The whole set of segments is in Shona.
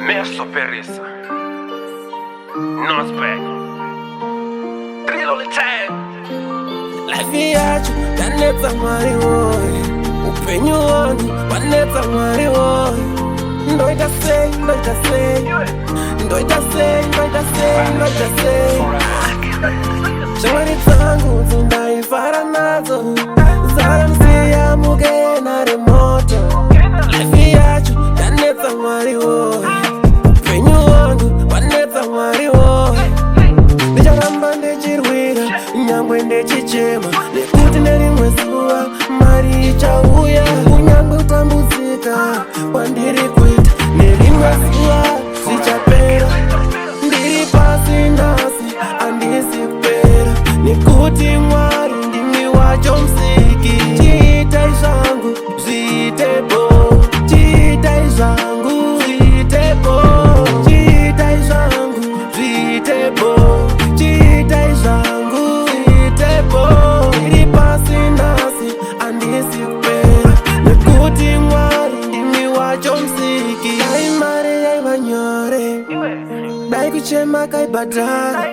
Messo per isso. Non spego. Trillo le c'è. La viaggio, danezza mari vuoi. Upenyu wangu, wanetsa mwari woy. Ndoita sei, ndoita sei. Ndoita sei, ndoita sei, ndoita sei. Shamwari zangu zindaifara nazo. Zara msiya muge na remoto. La viaggio, danetsa mwari woy. Upenyu wangu, wanetsa mwari woy. Ndicharamba ndechirwira, nyangwe ndechichema. Nekuti nerimwe zuva mari ichauya. Kunyangwe utambudzika kwandiri kuita, nerimwe zuva zvichapera. Ndiri pasi nhasi handisi kupera, nekuti Mwari ndimi wacho musiki. Chiitai zvangu zviitepo, chiitai zvangu zviitepo, chiitai zvangu zviitepo, chiitai zvangu zviitepo. Ndiri pasi nhasi handisi kupera, nekuti Mwari ndimi wacho musiki. Dai mari yaiva nyore, dai kuchema kaibhadhara.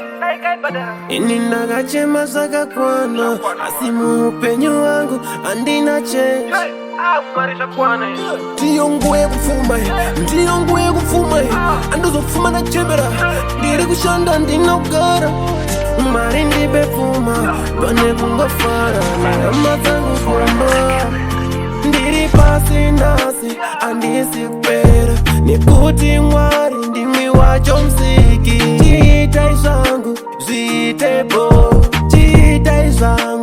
Ini ndakachema zvakakwana, asi muupenyu wangu handina change. Ndiyo nguva yekupfuma, ndiyo nguva yekupfuma. Handizopfuma ndachembera, ndiri kushanda ndinogara. Mari ndipe pfuma, pane kungofara nehama dzangu kuramba. Ndiri pasi nhasi handisi kupera, nekuti Mwari ndimi wacho musiki. Chiitai zvangu zviitepo, chiitai zvangu